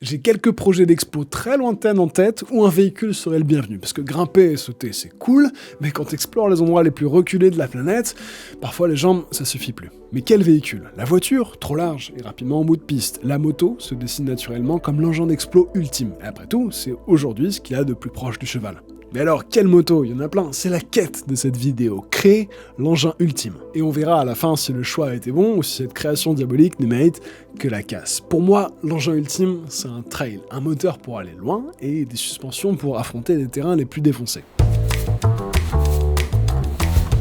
J'ai quelques projets d'explo très lointaines en tête où un véhicule serait le bienvenu, parce que grimper et sauter c'est cool, mais quand t'explores les endroits les plus reculés de la planète, parfois les jambes ça suffit plus. Mais quel véhicule? La voiture, trop large et rapidement en bout de piste. La moto se dessine naturellement comme l'engin d'explo ultime. Et après tout, c'est aujourd'hui ce qu'il y a de plus proche du cheval. Mais alors, quelle moto? Il y en a plein, c'est la quête de cette vidéo, créer l'engin ultime. Et on verra à la fin si le choix a été bon ou si cette création diabolique ne mérite que la casse. Pour moi, l'engin ultime, c'est un trail, un moteur pour aller loin et des suspensions pour affronter les terrains les plus défoncés.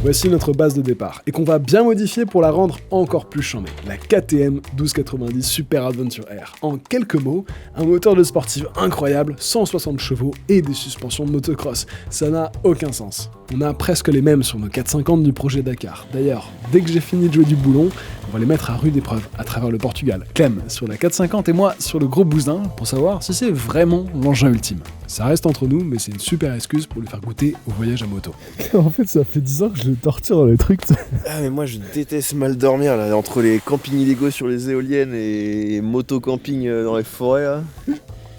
Voici notre base de départ, et qu'on va bien modifier pour la rendre encore plus chambée. La KTM 1290 Super Adventure R. En quelques mots, un moteur de sportive incroyable, 160 chevaux et des suspensions de motocross. Ça n'a aucun sens. On a presque les mêmes sur nos 450 du projet Dakar. D'ailleurs, dès que j'ai fini de jouer du boulon, on va les mettre à rude épreuve à travers le Portugal. Clem sur la 450 et moi sur le gros bousin pour savoir si c'est vraiment l'engin ultime. Ça reste entre nous, mais c'est une super excuse pour lui faire goûter au voyage à moto. En fait, ça fait 10 ans que je le torture dans les trucs. Ah mais moi je déteste mal dormir là, entre les campings illégaux sur les éoliennes et moto-camping dans les forêts là.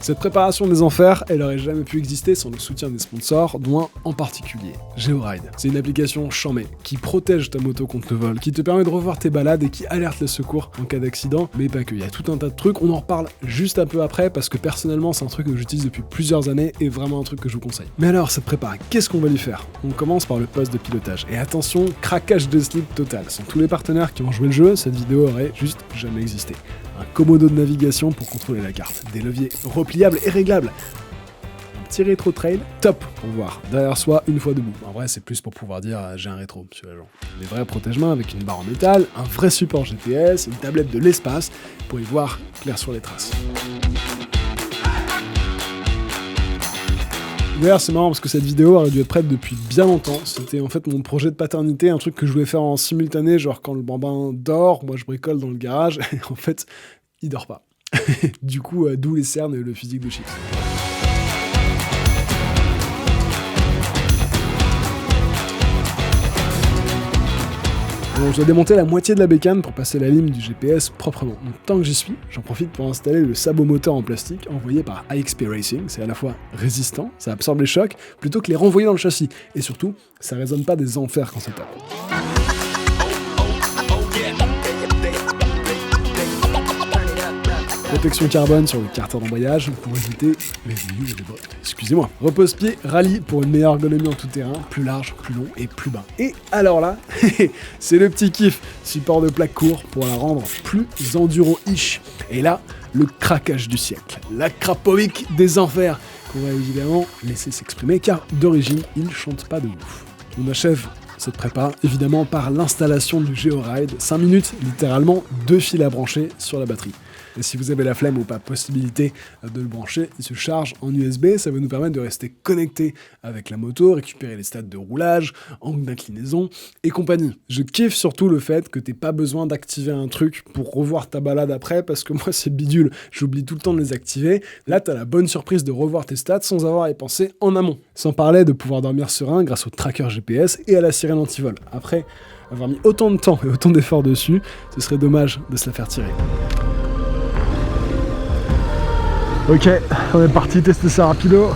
Cette préparation des enfers, elle aurait jamais pu exister sans le soutien des sponsors, dont un en particulier, GeoRide. C'est une application chambée, qui protège ta moto contre le vol, qui te permet de revoir tes balades et qui alerte les secours en cas d'accident, mais pas que, il y a tout un tas de trucs, on en reparle juste un peu après, parce que personnellement c'est un truc que j'utilise depuis plusieurs années et vraiment un truc que je vous conseille. Mais alors, cette prépa, qu'est-ce qu'on va lui faire? On commence par le poste de pilotage, et attention, craquage de slip total. Sans tous les partenaires qui ont joué le jeu, cette vidéo aurait juste jamais existé. Un commodo de navigation pour contrôler la carte, des leviers repliables et réglables, un petit rétro trail, top pour voir derrière soi une fois debout. En vrai c'est plus pour pouvoir dire j'ai un rétro, monsieur l'agent. Des vrais protège-mains avec une barre en métal, un vrai support GPS, une tablette de l'espace pour y voir clair sur les traces. D'ailleurs c'est marrant parce que cette vidéo aurait dû être prête depuis bien longtemps, c'était en fait mon projet de paternité, un truc que je voulais faire en simultané, genre quand le bambin dort, moi je bricole dans le garage, et en fait il dort pas. Du coup, d'où les cernes et le physique de Chips. Bon, je dois démonter la moitié de la bécane pour passer la ligne du GPS proprement. Donc tant que j'y suis, j'en profite pour installer le sabot moteur en plastique envoyé par IXP Racing. C'est à la fois résistant, ça absorbe les chocs, plutôt que les renvoyer dans le châssis. Et surtout, ça résonne pas des enfers quand ça tape. Protection carbone sur le carter d'embrayage pour éviter les véhicules et les bottes. Excusez-moi. Repose-pied rallye pour une meilleure ergonomie en tout terrain, plus large, plus long et plus bas. Et alors là, c'est le petit kiff. Support de plaque court pour la rendre plus enduro-ish. Et là, le craquage du siècle. La Krapovic des enfers qu'on va évidemment laisser s'exprimer car d'origine, il chante pas de ouf. On achève cette prépa, évidemment par l'installation du GeoRide. 5 minutes, littéralement 2 fils à brancher sur la batterie. Et si vous avez la flemme ou pas possibilité de le brancher, il se charge en USB, ça va nous permettre de rester connecté avec la moto, récupérer les stats de roulage, angle d'inclinaison et compagnie. Je kiffe surtout le fait que t'aies pas besoin d'activer un truc pour revoir ta balade après, parce que moi c'est bidule, j'oublie tout le temps de les activer. Là t'as la bonne surprise de revoir tes stats sans avoir à y penser en amont. Sans parler de pouvoir dormir serein grâce au tracker GPS et à la sirène anti-vol. Après avoir mis autant de temps et autant d'efforts dessus, ce serait dommage de se la faire tirer. Ok, on est parti tester ça rapido.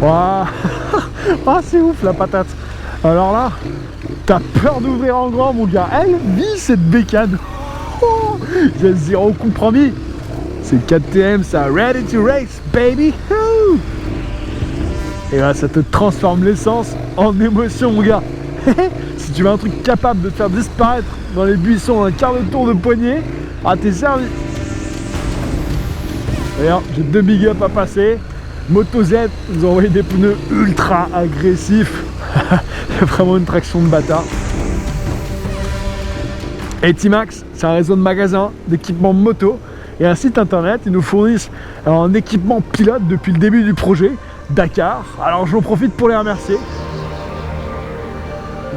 Waouh. Ah, c'est ouf la patate. Alors là, t'as peur d'ouvrir en grand mon gars. Elle vit cette bécane. Oh, j'ai zéro compromis. C'est KTM, ça, ready to race baby. Et là ça te transforme l'essence en émotion mon gars. Si tu veux un truc capable de te faire disparaître dans les buissons un quart de tour de poignée, ah t'es servi. D'ailleurs, j'ai 2 big up à passer. Moto Z nous a envoyé des pneus ultra agressifs. C'est vraiment une traction de bâtard. Et T-Max, c'est un réseau de magasins d'équipements moto et un site internet. Ils nous fournissent un équipement pilote depuis le début du projet, Dakar. Alors j'en profite pour les remercier.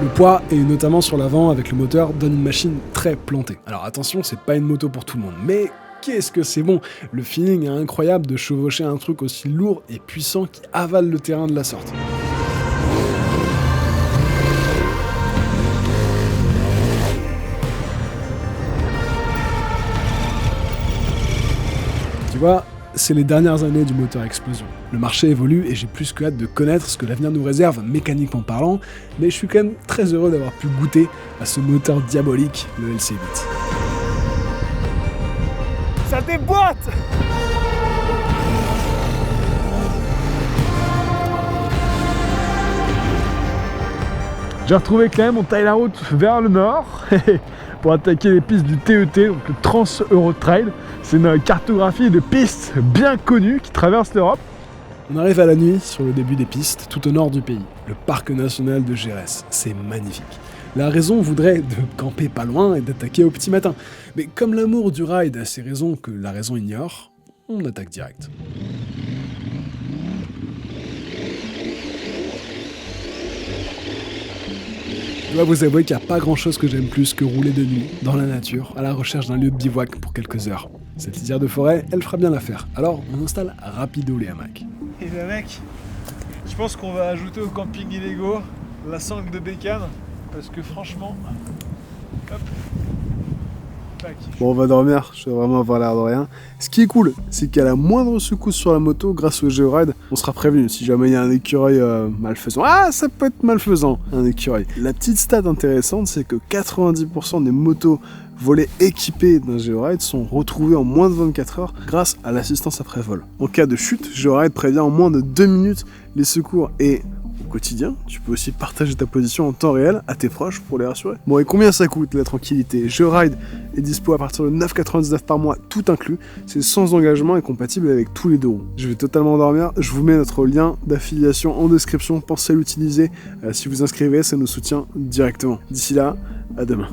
Le poids, et notamment sur l'avant avec le moteur, donne une machine très plantée. Alors attention, c'est pas une moto pour tout le monde, mais qu'est-ce que c'est bon! Le feeling est incroyable de chevaucher un truc aussi lourd et puissant qui avale le terrain de la sorte. vois, c'est les dernières années du moteur à explosion. Le marché évolue et j'ai plus que hâte de connaître ce que l'avenir nous réserve mécaniquement parlant, mais je suis quand même très heureux d'avoir pu goûter à ce moteur diabolique, le LC8. Ça déboîte! J'ai retrouvé Clem, on taille la route vers le nord pour attaquer les pistes du TET, donc le Trans Euro Trail. C'est une cartographie de pistes bien connues qui traversent l'Europe. On arrive à la nuit sur le début des pistes, tout au nord du pays, le parc national de Gérès. C'est magnifique. La raison voudrait de camper pas loin et d'attaquer au petit matin. Mais comme l'amour du ride a ces raisons que la raison ignore, on attaque direct. Je dois vous avouer qu'il n'y a pas grand chose que j'aime plus que rouler de nuit, dans la nature, à la recherche d'un lieu de bivouac pour quelques heures. Cette lisière de forêt, elle fera bien l'affaire. Alors, on installe rapido les hamacs. Et le mec, je pense qu'on va ajouter au camping illégaux la sangle de bécane, parce que franchement, hop, tac. Bon, on va dormir, je vais vraiment avoir l'air de rien. Ce qui est cool, c'est qu'à la moindre secousse sur la moto, grâce au GeoRide, on sera prévenu. Si jamais il y a un écureuil malfaisant, ça peut être malfaisant, un écureuil. La petite stat intéressante, c'est que 90% des motos volées équipées d'un GeoRide sont retrouvées en moins de 24 heures grâce à l'assistance après vol. En cas de chute, GeoRide prévient en moins de 2 minutes les secours et au quotidien, tu peux aussi partager ta position en temps réel à tes proches pour les rassurer. Bon, et combien ça coûte la tranquillité? GeoRide est dispo à partir de 9,99 par mois, tout inclus. C'est sans engagement et compatible avec tous les deux roues. Je vais totalement dormir, je vous mets notre lien d'affiliation en description, pensez à l'utiliser. Si vous inscrivez, ça nous soutient directement. D'ici là, à demain.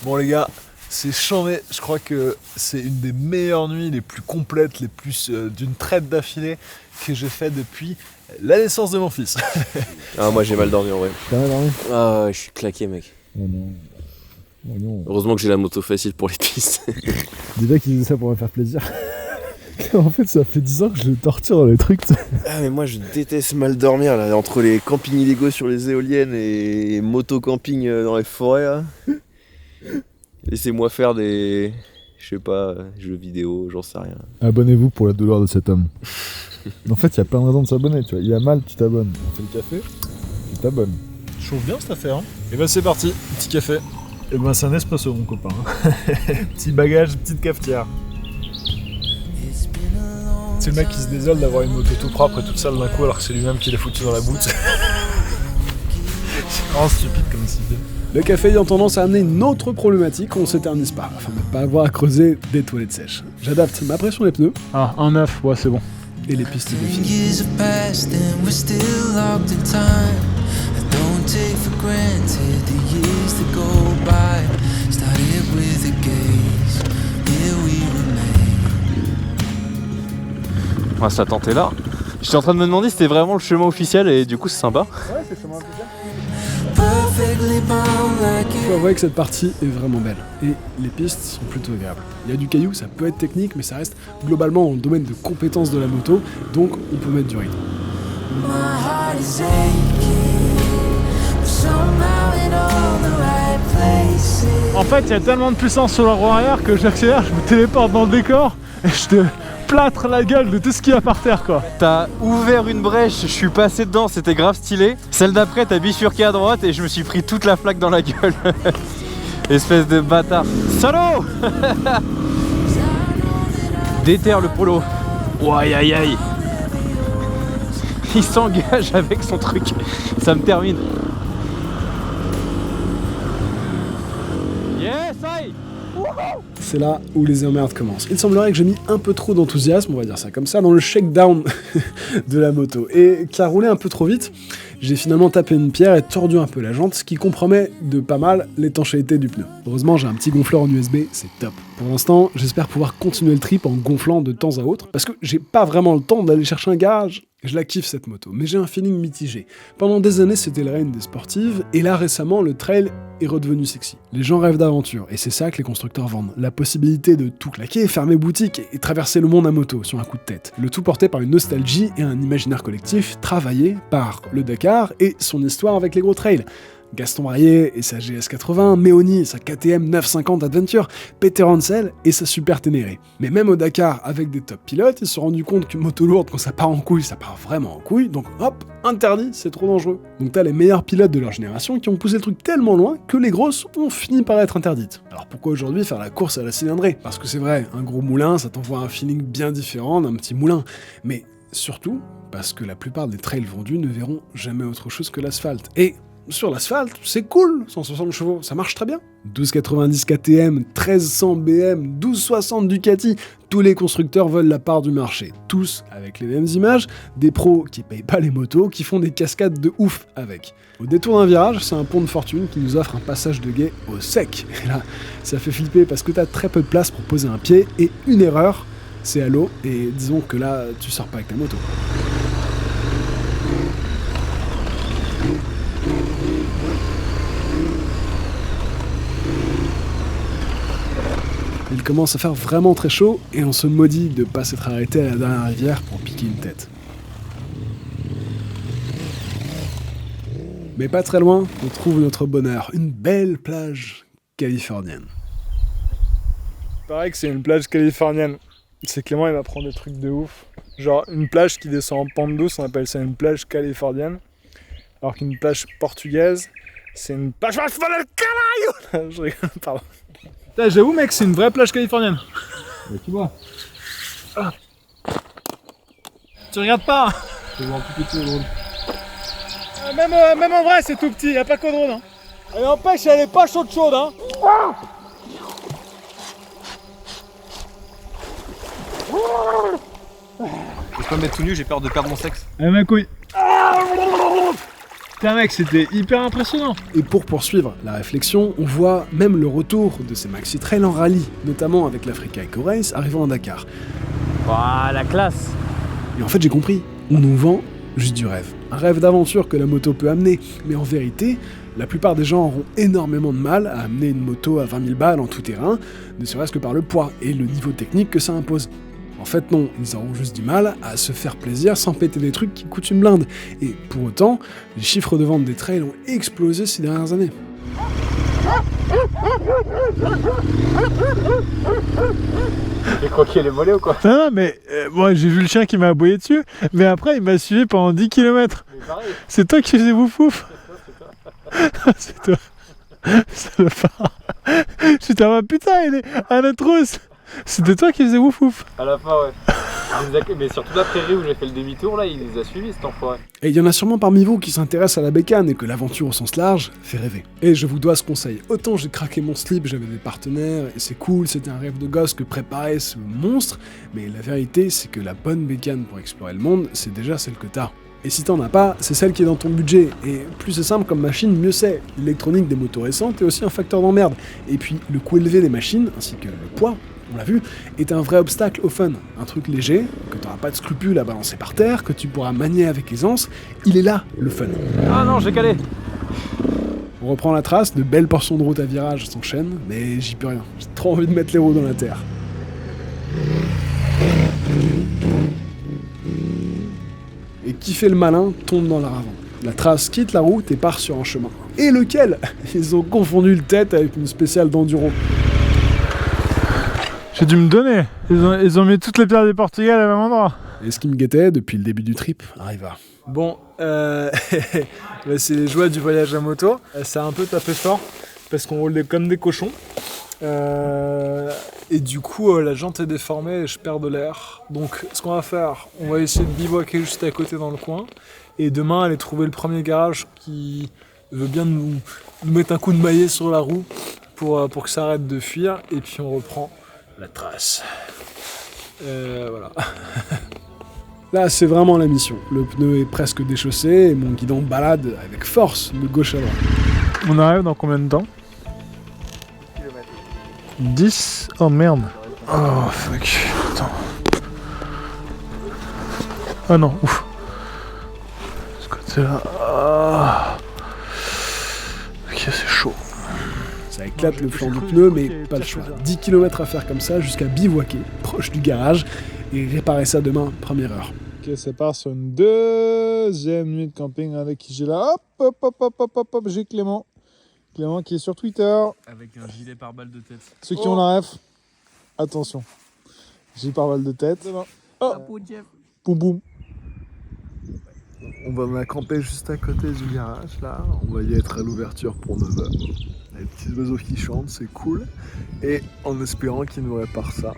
Bon les gars, c'est chambé, je crois que c'est une des meilleures nuits, les plus complètes, les plus d'une traite d'affilée que j'ai fait depuis la naissance de mon fils. Ah, moi j'ai mal dormi en vrai. T'as mal dormi? Ah ouais, je suis claqué mec. Oh non. Oh non. Heureusement que j'ai la moto facile pour les pistes. Déjà qu'il disait ça pour me faire plaisir. En fait, ça fait 10 ans que je le torture dans les trucs. Ah mais moi je déteste mal dormir là, entre les campings illégaux sur les éoliennes et moto-camping dans les forêts là. Laissez-moi faire des, je sais pas, jeux vidéo, j'en sais rien. Abonnez-vous pour la douleur de cet homme. En fait, il y a plein de raisons de s'abonner, tu vois. Il y a mal, tu t'abonnes. On fait le café, tu t'abonnes. Chauffe bien cette affaire, hein. Et ben c'est parti, petit café. Et ben c'est un espresso mon copain. Petit bagage, petite cafetière. C'est le mec qui se désole d'avoir une moto tout propre et toute sale d'un coup alors que c'est lui-même qui l'a foutu dans la boute. C'est vraiment stupide comme idée. Le café ayant tendance à amener une autre problématique, on s'éternise pas, afin de ne pas avoir à creuser des toilettes sèches. J'adapte ma pression des pneus. Ah, un 9, ouais c'est bon. Et les pistes de fil. Years have passed and we're still locked in time. I don't take for granted the years that go by. Started with a gaze, here we remain. Ah, ça tentait là. J'étais en train de me demander si c'était vraiment le chemin officiel et du coup c'est sympa. Ouais, c'est le chemin officiel. Perfectly bound like Il faut avouer que cette partie est vraiment belle, et les pistes sont plutôt agréables. Il y a du caillou, ça peut être technique, mais ça reste globalement dans le domaine de compétences de la moto, donc on peut mettre du rythme. my heart is aching, but somehow in all the right places. En fait, il y a tellement de puissance sur la roue arrière que j'accélère, je me téléporte dans le décor et je te plâtre la gueule de tout ce qu'il y a par terre quoi. T'as ouvert une brèche, je suis passé dedans, c'était grave stylé. Celle d'après, t'as bifurqué à droite et je me suis pris toute la flaque dans la gueule. Espèce de bâtard. Salaud. Déterre le polo. Oh, aïe aïe aïe. Il s'engage avec son truc. Ça me termine. Yes, aïe. C'est là où les emmerdes commencent. Il semblerait que j'ai mis un peu trop d'enthousiasme, on va dire ça comme ça, dans le shakedown de la moto, et qu'à rouler un peu trop vite, j'ai finalement tapé une pierre et tordu un peu la jante, ce qui compromet de pas mal l'étanchéité du pneu. Heureusement, j'ai un petit gonfleur en USB, c'est top. Pour l'instant, j'espère pouvoir continuer le trip en gonflant de temps à autre, parce que j'ai pas vraiment le temps d'aller chercher un garage. Je la kiffe cette moto, mais j'ai un feeling mitigé. Pendant des années, c'était le règne des sportives, et là récemment, le trail est redevenu sexy. Les gens rêvent d'aventure, et c'est ça que les constructeurs vendent. La possibilité de tout claquer, fermer boutique et traverser le monde à moto sur un coup de tête. Le tout porté par une nostalgie et un imaginaire collectif travaillé par le Dakar et son histoire avec les gros trails. Gaston Marier et sa GS80, Méoni et sa KTM 950 Adventure, Peter Hansel et sa Super Ténéré. Mais même au Dakar, avec des top pilotes, ils se sont rendus compte qu'une moto lourde, quand ça part en couille, ça part vraiment en couille, donc hop, interdit, c'est trop dangereux. Donc t'as les meilleurs pilotes de leur génération qui ont poussé le truc tellement loin que les grosses ont fini par être interdites. Alors pourquoi aujourd'hui faire la course à la cylindrée? Parce que c'est vrai, un gros moulin, ça t'envoie un feeling bien différent d'un petit moulin. Mais surtout, parce que la plupart des trails vendus ne verront jamais autre chose que l'asphalte. Et sur l'asphalte, c'est cool, 160 chevaux, ça marche très bien. 1290 KTM, 1300 BM, 1260 Ducati, tous les constructeurs veulent la part du marché. Tous avec les mêmes images, des pros qui payent pas les motos, qui font des cascades de ouf avec. Au détour d'un virage, c'est un pont de fortune qui nous offre un passage de guet au sec. Et là, ça fait flipper parce que t'as très peu de place pour poser un pied, et une erreur, c'est à l'eau, et disons que là, tu sors pas avec ta moto. Il commence à faire vraiment très chaud et on se maudit de pas s'être arrêté à la dernière rivière pour piquer une tête. Mais pas très loin, on trouve notre bonheur, une belle plage californienne. Il paraît que c'est une plage californienne. C'est Clément, il m'apprend des trucs de ouf. Genre une plage qui descend en pente douce, on appelle ça une plage californienne. Alors qu'une plage portugaise, c'est une plage... Je rigole, pardon. Putain, j'avoue mec, c'est une vraie plage californienne. Mais tu vois. Ah. Tu regardes pas. Je vais voir un peu plus drôle. Même en vrai, c'est tout petit, y a pas qu'au drone. Hein. Et n'empêche, elle est pas chaude hein. Je peux me mettre tout nu, j'ai peur de perdre mon sexe. Allez ma couille. Putain mec, c'était hyper impressionnant. Et pour poursuivre la réflexion, on voit même le retour de ces maxi trails en rallye, notamment avec l'Africa Eco Race arrivant à Dakar. Waouh, la classe. Et en fait j'ai compris, on nous vend juste du rêve. Un rêve d'aventure que la moto peut amener, mais en vérité, la plupart des gens auront énormément de mal à amener une moto à 20 000 balles en tout terrain, ne serait-ce que par le poids et le niveau technique que ça impose. En fait non, ils auront juste du mal à se faire plaisir sans péter des trucs qui coûtent une blinde. Et pour autant, les chiffres de vente des trails ont explosé ces dernières années. Tu crois qu'il est volé ou quoi? Non, mais moi j'ai vu le chien qui m'a aboyé dessus, mais après il m'a suivi pendant 10 km. C'est toi qui faisais wouf wouf. C'est toi. C'est le phare. J'étais en mode putain, il est à la trousse. C'était toi qui faisais wouf wouf. À la fin, ouais. Mais sur toute la prairie où j'ai fait le demi-tour, là, il les a suivis, cet enfoiré. Et il y en a sûrement parmi vous qui s'intéressent à la bécane et que l'aventure au sens large fait rêver. Et je vous dois ce conseil. Autant j'ai craqué mon slip, j'avais des partenaires, et c'est cool, c'était un rêve de gosse que préparer ce monstre, mais la vérité, c'est que la bonne bécane pour explorer le monde, c'est déjà celle que t'as. Et si t'en as pas, c'est celle qui est dans ton budget. Et plus c'est simple comme machine, mieux c'est. L'électronique des motos récentes est aussi un facteur d'emmerde. Et puis, le coût élevé des machines, ainsi que le poids, on l'a vu, est un vrai obstacle au fun. Un truc léger, que t'auras pas de scrupules à balancer par terre, que tu pourras manier avec aisance, il est là, le fun. Ah non, j'ai calé. On reprend la trace, de belles portions de route à virage s'enchaînent, mais j'y peux rien. J'ai trop envie de mettre les roues dans la terre. Et qui fait le malin tombe dans la ravin. La trace quitte la route et part sur un chemin. Et lequel? Ils ont confondu le tête avec une spéciale d'enduro. J'ai dû me donner. Ils ont mis toutes les pierres du Portugal au même endroit. Et ce qui me guettait depuis le début du trip arriva. Bon, c'est les joies du voyage à moto. Ça a un peu tapé fort parce qu'on roulait comme des cochons. Et du coup, la jante est déformée et je perds de l'air. Donc, ce qu'on va faire, on va essayer de bivouaquer juste à côté dans le coin. Et demain, aller trouver le premier garage qui veut bien nous mettre un coup de maillet sur la roue pour que ça arrête de fuir. Et puis, on reprend la trace. Voilà. Là, c'est vraiment la mission. Le pneu est presque déchaussé et mon guidon balade avec force de gauche à droite. On arrive dans combien de temps? 10. Oh merde. Oh fuck. Attends. Ah non, ouf. Ce côté-là. Ah. Ok, c'est chaud. Ça éclate le flanc du pneu, mais pas le choix. 10 km à faire comme ça jusqu'à bivouaquer, proche du garage, et réparer ça demain, première heure. Ok, ça part sur une deuxième nuit de camping avec qui j'ai là. Hop, j'ai Clément. Clément qui est sur Twitter. Avec un gilet pare-balles de tête. Ceux qui ont la ref, attention. J'ai par balle de tête. Oh, boum boum. On a campé juste à côté du garage là, on va y être à l'ouverture pour 9h. Les petits oiseaux qui chantent, c'est cool. Et en espérant qu'ils nous réparent ça.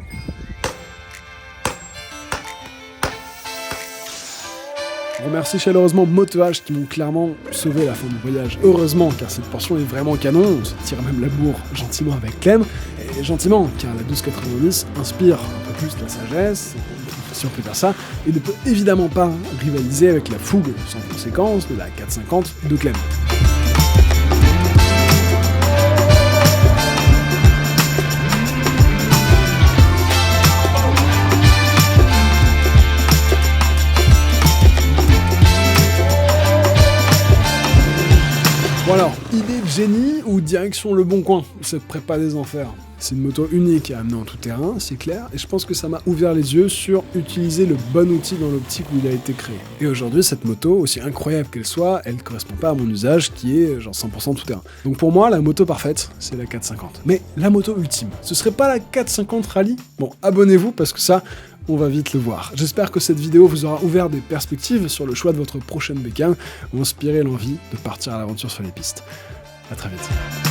Je remercie chaleureusement Motoage qui m'ont clairement sauvé la fin du voyage. Heureusement, car cette portion est vraiment canon, on se tire même la bourre gentiment avec Clem, et gentiment, car la 1290 inspire un peu plus la sagesse, si on peut faire ça, et ne peut évidemment pas rivaliser avec la fougue sans conséquence de la 450 de Clem. Bon alors, idée de génie ou direction Le Bon Coin, cette prépa des enfers. C'est une moto unique à amener en tout terrain, c'est clair, et je pense que ça m'a ouvert les yeux sur utiliser le bon outil dans l'optique où il a été créé. Et aujourd'hui, cette moto, aussi incroyable qu'elle soit, elle ne correspond pas à mon usage qui est genre 100% tout terrain. Donc pour moi, la moto parfaite, c'est la 450. Mais la moto ultime, ce serait pas la 450 Rally? Bon, abonnez-vous parce que ça, on va vite le voir. J'espère que cette vidéo vous aura ouvert des perspectives sur le choix de votre prochaine bécane ou inspiré l'envie de partir à l'aventure sur les pistes. À très vite.